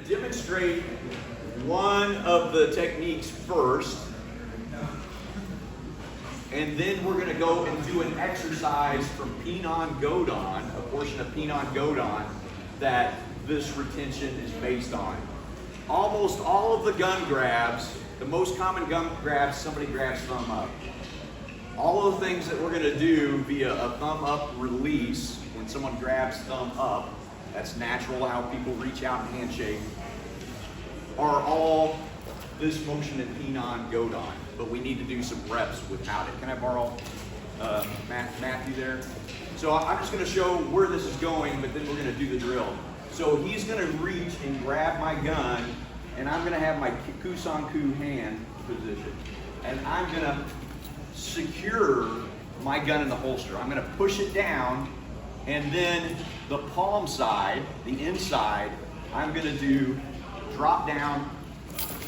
demonstrate one of the techniques first, and then we're going to go and do an exercise from Pinon Godon, a portion of Pinon Godon that this retention is based on. Almost all of the gun grabs, the most common gun grabs, somebody grabs thumb up. All of the things that we're going to do via a thumb up release, when someone grabs thumb up, that's natural how people reach out and handshake, are all this motion in Pinon Godon, but we need to do some reps without it. Can I borrow Matthew there? So I'm just going to show where this is going, but then we're going to do the drill. So he's going to reach and grab my gun, and I'm going to have my Kusanku hand position, and I'm going to secure my gun in the holster. I'm going to push it down, and then the palm side, the inside, I'm going to do drop down,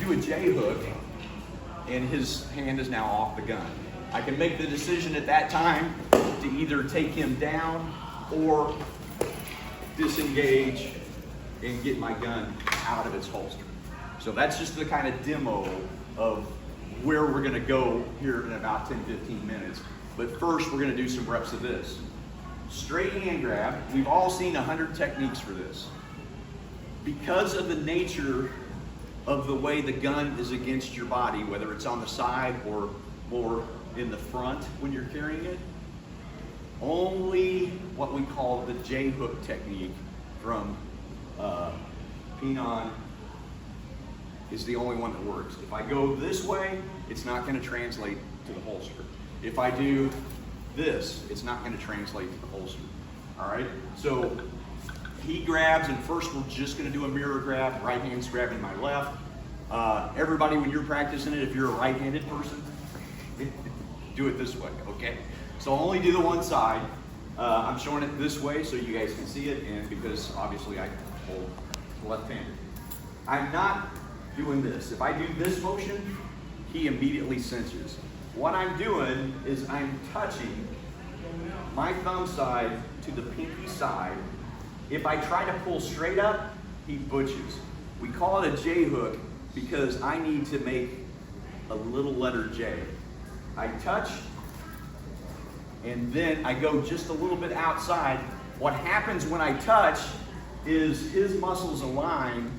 do a J hook, and his hand is now off the gun. I can make the decision at that time to either take him down or disengage and get my gun out of its holster. So that's just the kind of demo of where we're going to go here in about 10-15 minutes. But first, we're going to do some reps of this. Straight hand grab. We've all seen 100 techniques for this. Because of the nature of the way the gun is against your body, whether it's on the side or more in the front when you're carrying it, only what we call the J hook technique from Pinon is the only one that works. If I go this way, it's not going to translate to the holster. If I do this, it's not going to translate to the holster. All right? So he grabs, and first we're just going to do a mirror grab. Right hand's grabbing my left. Everybody, when you're practicing it, if you're a right-handed person, do it this way, okay? So I'll only do the one side. I'm showing it this way so you guys can see it, and because obviously I hold left-handed. I'm not doing this. If I do this motion, he immediately cinches. What I'm doing is I'm touching my thumb side to the pinky side. If I try to pull straight up, he butches. We call it a J hook because I need to make a little letter J. I touch, and then I go just a little bit outside. What happens when I touch is his muscles align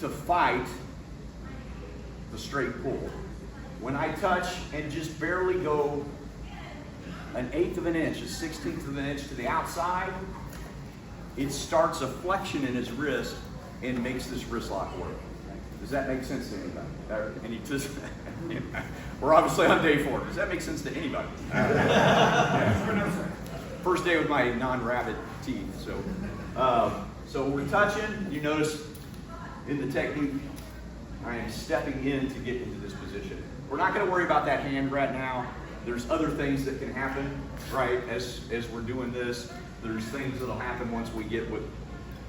to fight the straight pull. When I touch and just barely go 1/8 of an inch, 1/16 of an inch to the outside, it starts a flexion in his wrist and makes this wrist lock work. Does that make sense to anybody? We're obviously on day 4. Does that make sense to anybody? First day with my non-rabbit teeth. So we're touching. You notice in the technique, I am stepping in to get into this position. We're not going to worry about that hand right now. There's other things that can happen, right, as we're doing this. There's things that'll happen once we get with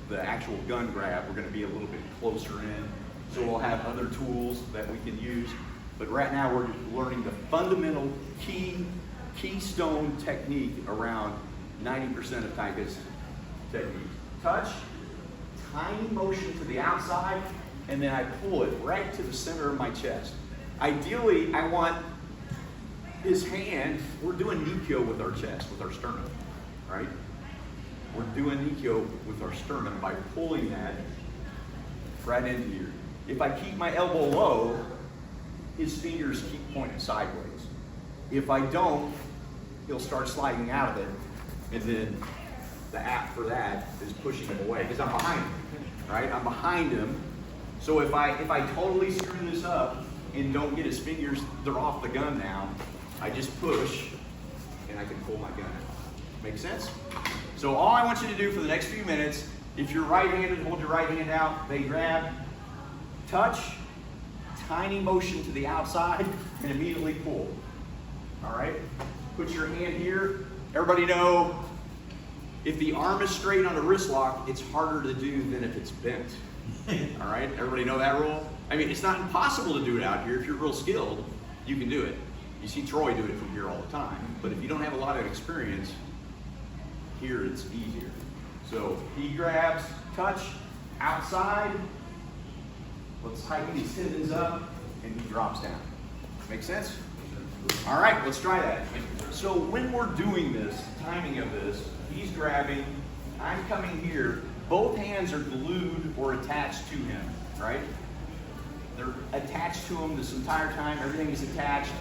the actual gun grab. We're going to be a little bit closer in, so we'll have other tools that we can use. But right now we're learning the fundamental keystone technique around 90% of Taika's technique. Touch, tiny motion to the outside, and then I pull it right to the center of my chest. Ideally, I want his hand, we're doing Nikyo with our chest, with our sternum, right? We're doing Nikyo with our sternum by pulling that right into here. If I keep my elbow low, his fingers keep pointing sideways. If I don't, he'll start sliding out of it, and then the app for that is pushing him away because I'm behind him, right? I'm behind him. So if I totally screw this up and don't get his fingers, they're off the gun now, I just push and I can pull my gun out. Make sense? So all I want you to do for the next few minutes, if you're right-handed, hold your right hand out, they grab, touch, tiny motion to the outside, and immediately pull. All right? Put your hand here. Everybody know, if the arm is straight on a wrist lock, it's harder to do than if it's bent. All right? Everybody know that rule? I mean, it's not impossible to do it out here. If you're real skilled, you can do it. You see Troy do it from here all the time. But if you don't have a lot of experience, here it's easier. So he grabs, touch, outside, Let's tighten these tendons up, and he drops down. Make sense? All right, let's try that. So when we're doing this, timing of this, he's grabbing, I'm coming here, both hands are glued or attached to him, right? They're attached to him this entire time, everything is attached.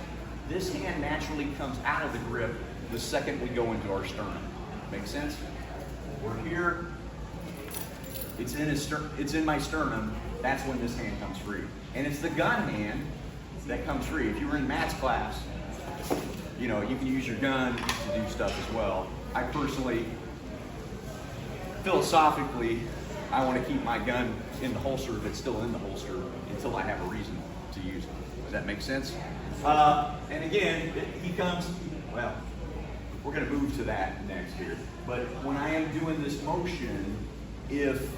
This hand naturally comes out of the grip the second we go into our sternum. Make sense? We're here, it's in my sternum, that's when this hand comes free. And it's the gun hand that comes free. If you were in Matt's class, you know, you can use your gun to do stuff as well. I personally, philosophically, I want to keep my gun in the holster if it's still in the holster until I have a reason to use it. Does that make sense? And again, he comes, well, we're going to move to that next here. But when I am doing this motion, if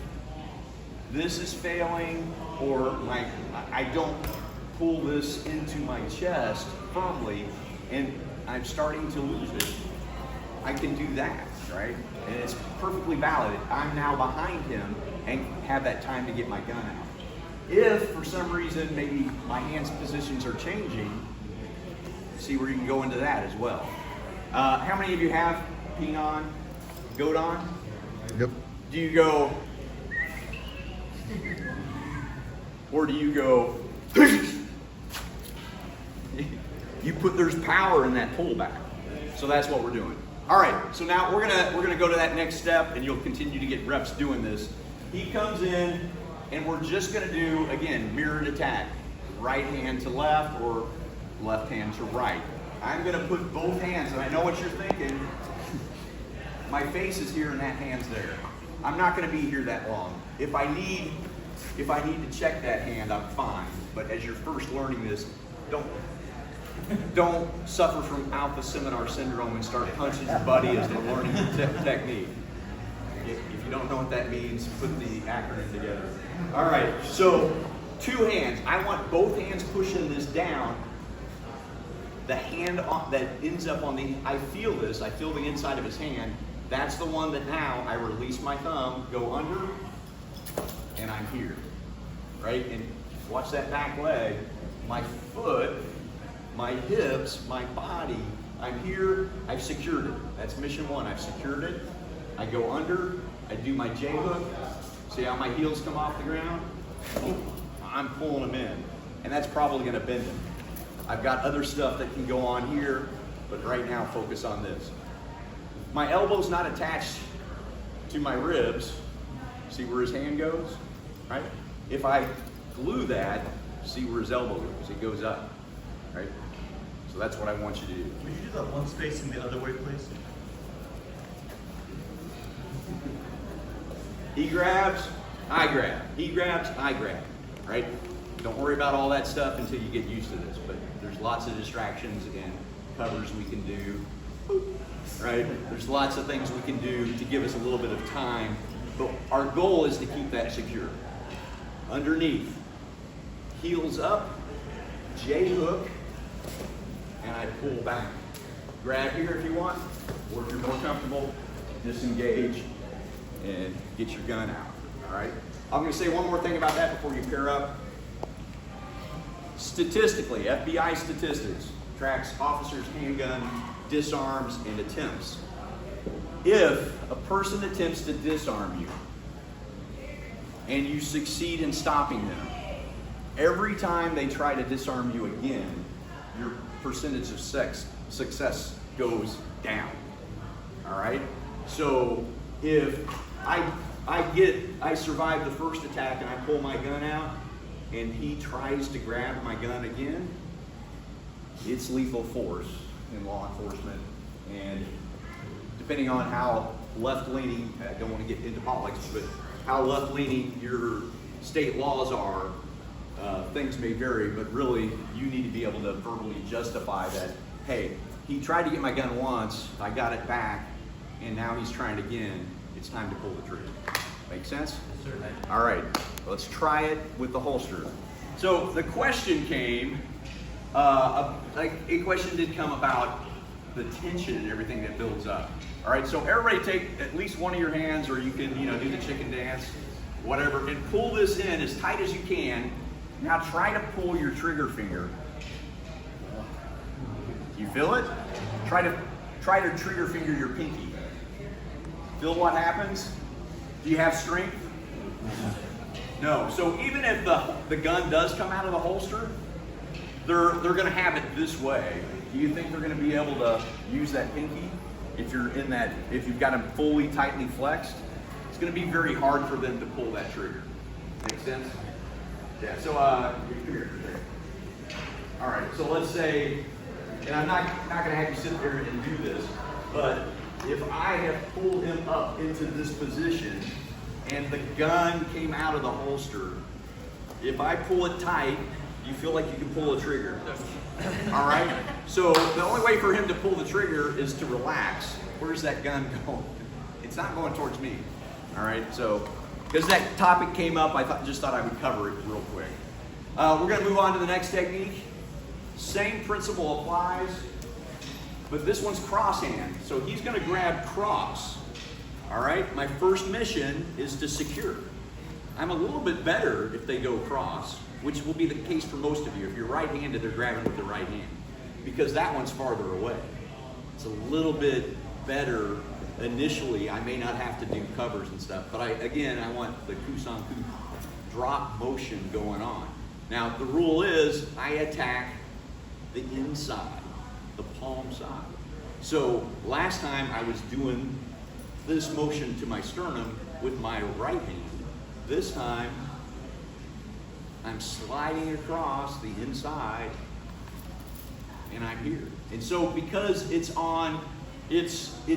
this is failing or I don't pull this into my chest firmly and I'm starting to lose it, I can do that, right? And it's perfectly valid. I'm now behind him and have that time to get my gun out. If for some reason maybe my hands positions are changing, see where you can go into that as well. How many of you have ping on, goat on? Yep. Do you go, or do you go, there's power in that pullback. So that's what we're doing. All right, so now we're gonna go to that next step and you'll continue to get reps doing this. He comes in and we're just gonna do, again, mirrored attack. Right hand to left or left hand to right. I'm gonna put both hands, and I know what you're thinking. My face is here and that hand's there. I'm not gonna be here that long. If I need to check that hand, I'm fine. But as you're first learning this, don't suffer from alpha seminar syndrome and start punching your buddy as they're learning the technique. If you don't know what that means, put the acronym together. All right, so 2 hands. I want both hands pushing this down. The hand that ends up on the, I feel the inside of his hand. That's the one that now I release my thumb, go under, and I'm here, right? And watch that back leg, my foot, my hips, my body, I'm here, I've secured it. That's mission 1, I've secured it. I go under, I do my J hook. See how my heels come off the ground? I'm pulling them in, and that's probably gonna bend them. I've got other stuff that can go on here, but right now focus on this. My elbow's not attached to my ribs. See where his hand goes, right? If I glue that, see where his elbow goes, it goes up, right? So that's what I want you to do. Would you do that one spacing the other way, please? He grabs, I grab. He grabs, I grab, right? Don't worry about all that stuff until you get used to this, but there's lots of distractions and covers we can do, right? There's lots of things we can do to give us a little bit of time, but our goal is to keep that secure. Underneath, heels up, J hook, and I pull back. Grab here if you want, or if you're more comfortable, disengage and get your gun out, all right? I'm gonna say one more thing about that before you pair up. Statistically, FBI statistics tracks officers' handgun disarms and attempts. If a person attempts to disarm you and you succeed in stopping them, every time they try to disarm you again, your percentage of success goes down, all right? So if I survive the first attack and I pull my gun out and he tries to grab my gun again, it's lethal force in law enforcement. And depending on how left-leaning, I don't want to get into politics, but how left-leaning your state laws are, things may vary, but really you need to be able to verbally justify that, hey, he tried to get my gun once, I got it back, and now he's trying again, it's time to pull the trigger. Make sense? Yes, sir. All right, let's try it with the holster. So the question came, a question did come about the tension and everything that builds up. All right, so everybody take at least one of your hands, or you can, do the chicken dance, whatever, and pull this in as tight as you can, Now try to pull your trigger finger. You feel it? Try to trigger finger your pinky. Feel what happens? Do you have strength? No. So even if the gun does come out of the holster, they're going to have it this way. Do you think they're going to be able to use that pinky if you've got them fully tightly flexed? It's going to be very hard for them to pull that trigger. Make sense? Yeah. So come here. All right. So let's say, and I'm not going to have you sit there and do this, but if I have pulled him up into this position and the gun came out of the holster, if I pull it tight, you feel like you can pull the trigger. All right? So the only way for him to pull the trigger is to relax. Where's that gun going? It's not going towards me. All right? So, because that topic came up, I just thought I would cover it real quick. We're going to move on to the next technique. Same principle applies, but this one's cross hand. So he's going to grab cross. All right? My first mission is to secure. I'm a little bit better if they go cross, which will be the case for most of you. If you're right-handed, they're grabbing with the right hand, because that one's farther away. It's a little bit better initially. I may not have to do covers and stuff, but I want the kusanku drop motion going on. Now, the rule is I attack the inside, the palm side. So last time I was doing this motion to my sternum with my right hand. This time, I'm sliding across the inside, and I'm here. And so because it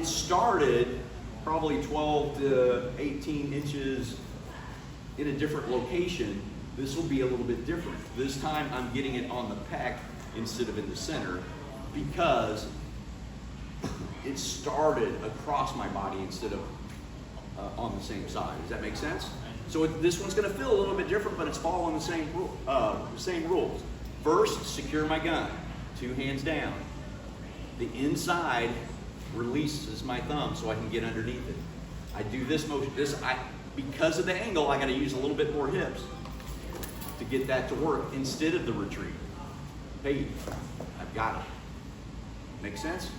started probably 12 to 18 inches in a different location, this will be a little bit different. This time I'm getting it on the pec instead of in the center, because it started across my body instead of on the same side. Does that make sense? So this one's going to feel a little bit different, but it's following the same rules. First, secure my gun, 2 hands down. The inside releases my thumb so I can get underneath it. I do this motion. Because of the angle, I got to use a little bit more hips to get that to work instead of the retreat. Hey, I've got it. Make sense?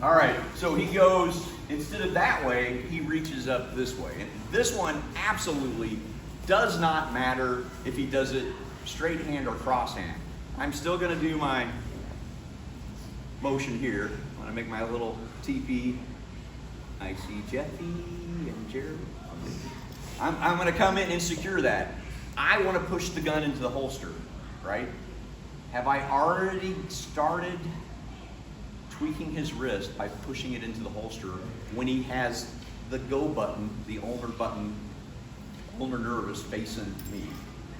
All right, so he goes, instead of that way, he reaches up this way. And this one absolutely does not matter if he does it straight hand or cross hand. I'm still going to do my motion here. I'm going to make my little TP. I see Jeffy and Jerry. I'm going to come in and secure that. I want to push the gun into the holster, right? Have I already started tweaking his wrist by pushing it into the holster when he has the go button, the ulnar button, ulnar nervus facing me?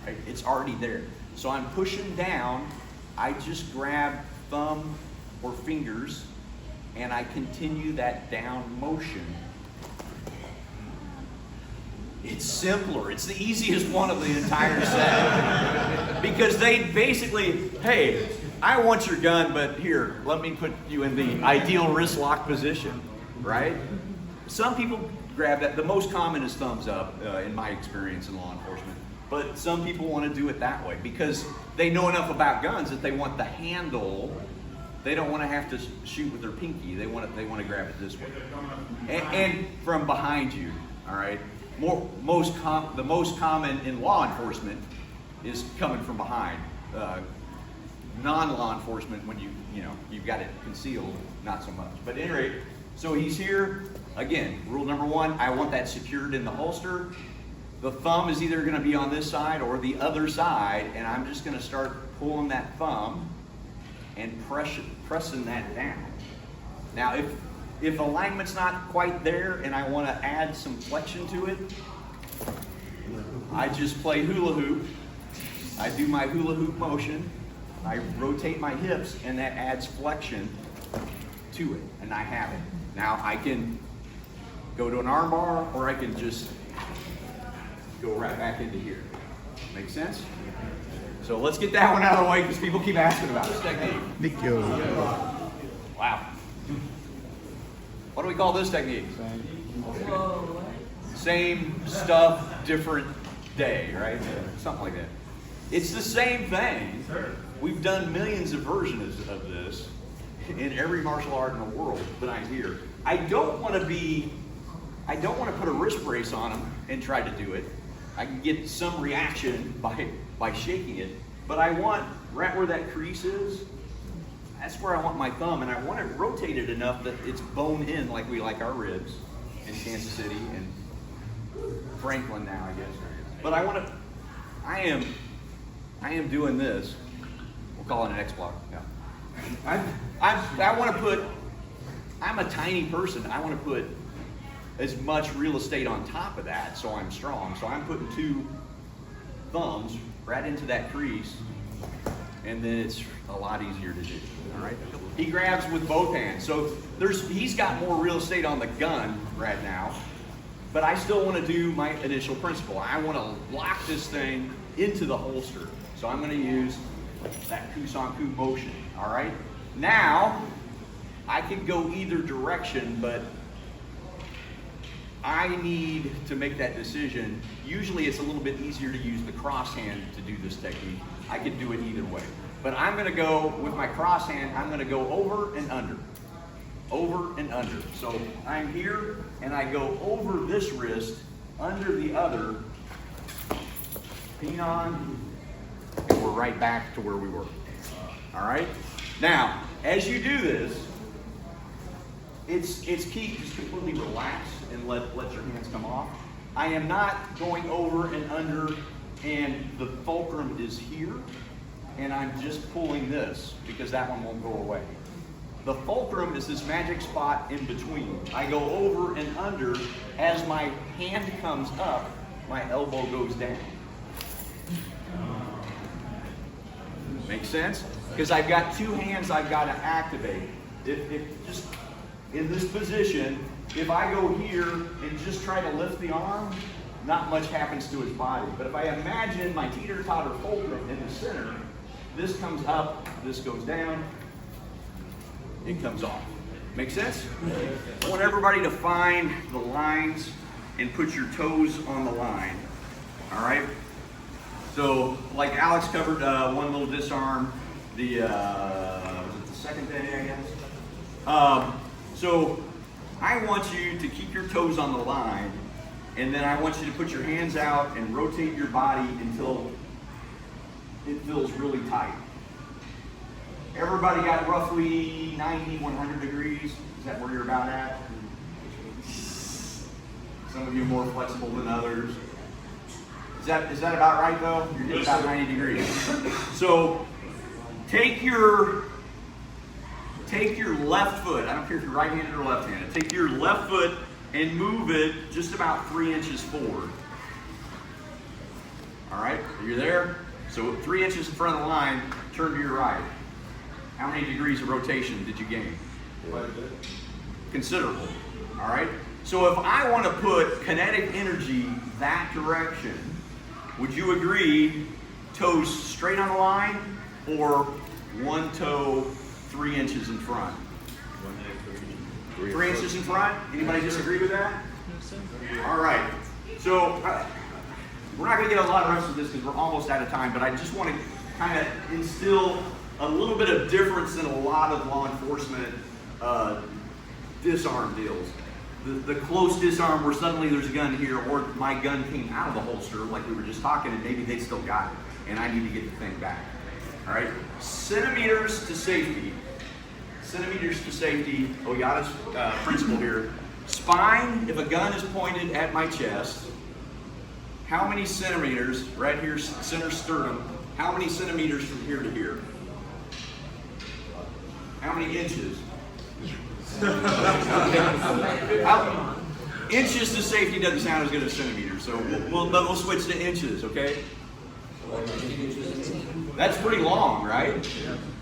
Right? It's already there. So I'm pushing down. I just grab thumb or fingers and I continue that down motion. It's simpler. It's the easiest one of the entire set. Because they basically, hey, I want your gun, but here, let me put you in the ideal wrist lock position, right? Some people grab that. The most common is thumbs up, in my experience in law enforcement. But some people want to do it that way because they know enough about guns that they want the handle. They don't want to have to shoot with their pinky. They want to grab it this way. And from behind you, all right? The most common in law enforcement is coming from behind. Non-law enforcement, when you've got it concealed, not so much. But at any rate, so he's here. Again, rule number 1, I want that secured in the holster. The thumb is either going to be on this side or the other side, and I'm just going to start pulling that thumb and pressing that down. Now, if alignment's not quite there and I want to add some flexion to it, I just play hula hoop. I do my hula hoop motion. I rotate my hips, and that adds flexion to it, and I have it. Now I can go to an arm bar, or I can just go right back into here. Make sense? So let's get that one out of the way because people keep asking about this technique. Thank you. Wow. What do we call this technique? Same stuff, different day, right? Something like that. It's the same thing. Sir. We've done millions of versions of this in every martial art in the world, but I'm here. I don't want to put a wrist brace on them and try to do it. I can get some reaction by shaking it, but I want, right where that crease is, that's where I want my thumb, and I want it rotated enough that it's bone in like we like our ribs in Kansas City and Franklin now, I guess. But I am doing this. We'll call it an X block. No. I want to put, I'm a tiny person. I want to put as much real estate on top of that so I'm strong. So I'm putting 2 thumbs right into that crease, and then it's a lot easier to do. All right. He grabs with both hands. So he's got more real estate on the gun right now, but I still want to do my initial principle. I want to lock this thing into the holster. So I'm going to use that coup-san-coup motion. All right. Now I can go either direction, but I need to make that decision. Usually it's a little bit easier to use the cross hand to do this technique. I could do it either way. But I'm gonna go, with my cross hand, I'm gonna go over and under. Over and under. So I'm here and I go over this wrist, under the other, pin on, and we're right back to where we were. All right? Now, as you do this, it's key, just completely relax and let your hands come off. I am not going over and under, and the fulcrum is here, and I'm just pulling this because that one won't go away. The fulcrum is this magic spot in between. I go over and under. As my hand comes up, my elbow goes down. Make sense? Because I've got 2 hands I've got to activate. If just in this position, if I go here and just try to lift the arm, not much happens to his body. But if I imagine my teeter-totter fulcrum in the center, this comes up, this goes down, it comes off. Make sense? I want everybody to find the lines and put your toes on the line. All right? So, like Alex covered one little disarm, was it the second day, I guess? So, I want you to keep your toes on the line, and then I want you to put your hands out and rotate your body until it feels really tight. Everybody got roughly 90, 100 degrees. Is that where you're about at? Some of you are more flexible than others. Is that about right though? You're getting about 90 degrees. So take your left foot. I don't care if you're right-handed or left-handed. Take your left foot and move it just about 3 inches forward. All right, you're there? So 3 inches in front of the line, turn to your right. How many degrees of rotation did you gain? Quite a bit. Considerable. All right? So if I want to put kinetic energy that direction, would you agree toes straight on the line or one toe 3 inches in front? 3 inches in front? Anybody disagree with that? All right. So we're not going to get a lot of rest of this because we're almost out of time, but I just want to kind of instill a little bit of difference in a lot of law enforcement disarm deals. The close disarm where suddenly there's a gun here, or my gun came out of the holster like we were just talking, and maybe they still got it, and I need to get the thing back. All right, centimeters to safety. Centimeters to safety. Oyata's principle here. Spine. If a gun is pointed at my chest, how many centimeters? Right here, center sternum. How many centimeters from here to here? How many inches? Inches to safety doesn't sound as good as centimeters, so we'll switch to inches, okay? That's pretty long, right?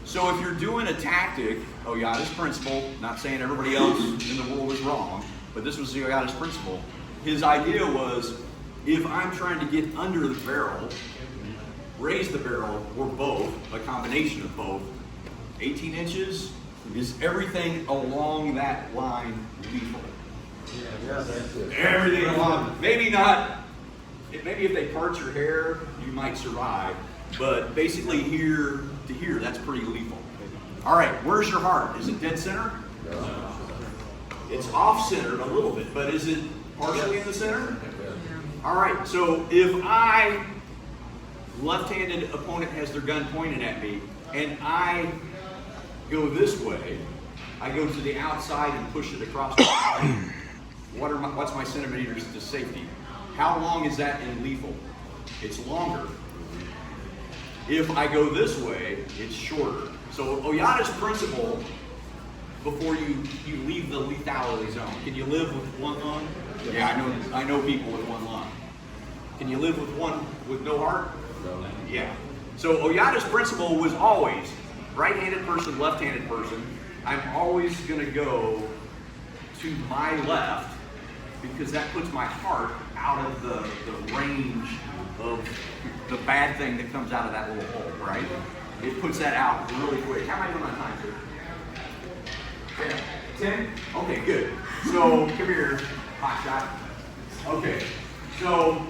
So if you're doing a tactic, Oyata's principle, not saying everybody else in the world is wrong, but this was the Oyata's principle. His idea was, if I'm trying to get under the barrel, raise the barrel, or both, a combination of both, 18 inches is everything along that line lethal. Yeah, that's it. Everything along, maybe not maybe if they part your hair, you might survive. But basically here to here, that's pretty lethal. All right, where's your heart? Is it dead center? No. It's off-centered a little bit, but is it partially in the center? All right, so if I, left-handed opponent has their gun pointed at me, and I go this way, I go to the outside and push it across the body. What's my centimeters to safety? How long is that in lethal? It's longer. If I go this way, it's shorter. So Oyata's principle, before you leave the lethality zone, can you live with one lung? Yeah, I know people with one lung. Can you live with one with no heart? No. Yeah. So Oyata's principle was always right-handed person, left-handed person. I'm always going to go to my left because that puts my heart out of the range of the bad thing that comes out of that little hole, right? It puts that out really quick. How am I doing on time, sir? 10? Okay, good. So come here, hot shot. Okay, so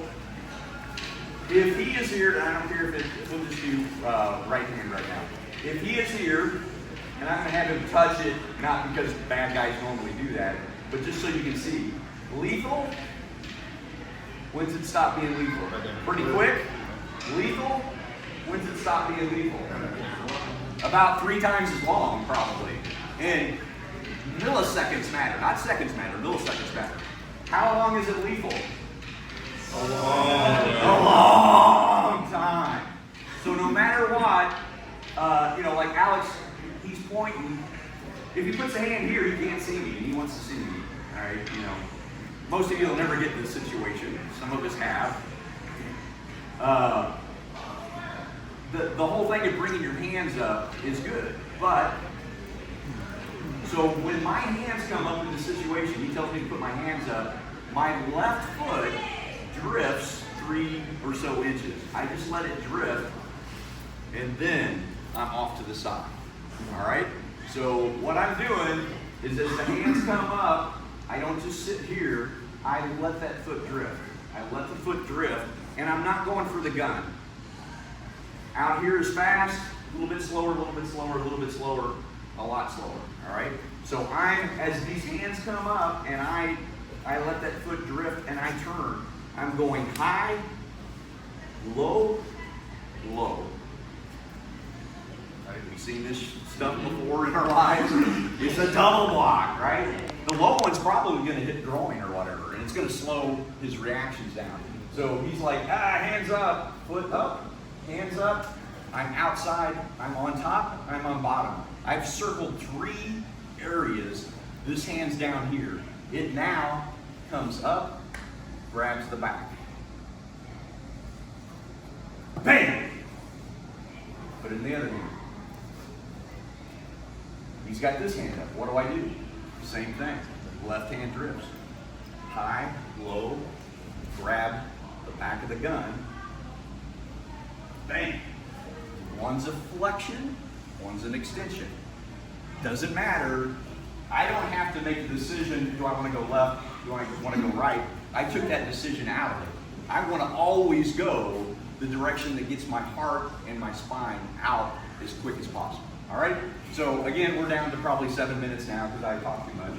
if he is here, and I don't care if we'll just do right hand right now. If he is here, and I'm going to have him touch it, not because bad guys normally do that, but just so you can see. Lethal, when's it stop being lethal? Pretty quick. Lethal, when's it stop being lethal? About 3 times as long, probably. And milliseconds matter, not seconds matter, milliseconds matter. How long is it lethal? A long time. So no matter what, like Alex, he's pointing. If he puts a hand here, he can't see me, and he wants to see me. All right, most of you will never get this situation. Some of us have. The whole thing of bringing your hands up is good, but so when my hands come up in the situation, he tells me to put my hands up. My left foot drifts 3 or so inches. I just let it drift, and then I'm off to the side. All right? So what I'm doing is as the hands come up, I don't just sit here, I let that foot drift. I let the foot drift, and I'm not going for the gun. Out here is fast, a little bit slower, a little bit slower, a little bit slower, a lot slower. All right? So as these hands come up, and I let that foot drift, and I turn, I'm going high, low, low. Right? We've seen this stuff before in our lives. It's a double block, right? The low one's probably going to hit groin or whatever, and it's going to slow his reactions down. So he's like, hands up, foot up, hands up. I'm outside, I'm on top, I'm on bottom. I've circled 3 areas. This hand's down here. It now comes up, grabs the back. Bam! Put it in the other hand. He's got this hand up. What do I do? Same thing. Left hand drifts. High, low, grab the back of the gun. Bang! One's a flexion, one's an extension. Doesn't matter. I don't have to make a decision, do I want to go left, do I want to go right? I took that decision out of it. I want to always go the direction that gets my heart and my spine out as quick as possible. All right? So again, we're down to probably 7 minutes now because I talk too much.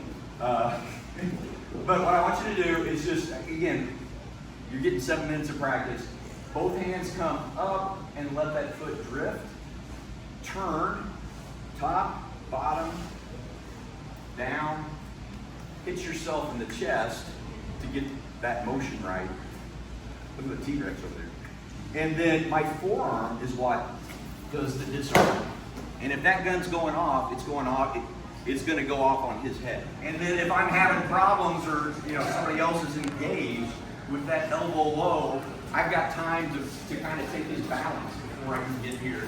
But what I want you to do is just, again, you're getting 7 minutes of practice. Both hands come up and let that foot drift. Turn, top, bottom, down. Hit yourself in the chest to get that motion right. Look at the T-Rex over there. And then my forearm is what does the disarming. And if that gun's going off, it's going to go off on his head. And then if I'm having problems or somebody else is engaged with that elbow low, I've got time to kind of take his balance before I can get here.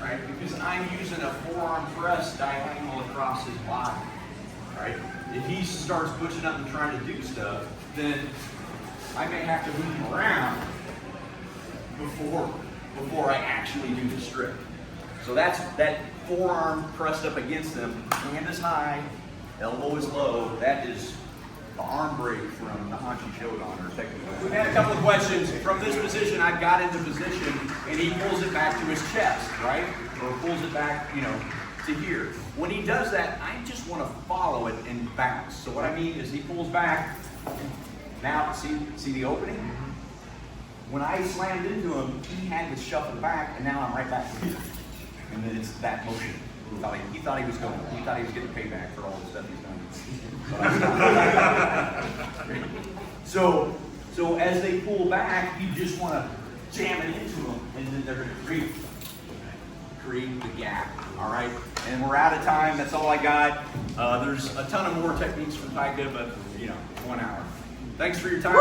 Right? Because I'm using a forearm press diagonal across his body. Right? If he starts pushing up and trying to do stuff, then I may have to move him around before I actually do the strip. So that's that forearm pressed up against him, hand is high, elbow is low. That is the arm break from the Hanchi Shodan, or technically. We've had a couple of questions. From this position, I've got into position, and he pulls it back to his chest, right? Or pulls it back, you know, to here. When he does that, I just want to follow it and bounce. So what I mean is he pulls back. Now, see the opening? When I slammed into him, he had to shuffle back, and now I'm right back here. And then it's that motion. He thought he was going. He thought he was getting payback for all the stuff he's done. But I stopped. So as they pull back, you just want to jam it into them, and then they're going to create the gap. All right, and we're out of time. That's all I got. There's a ton of more techniques from Taika, but you know, 1 hour. Thanks for your time.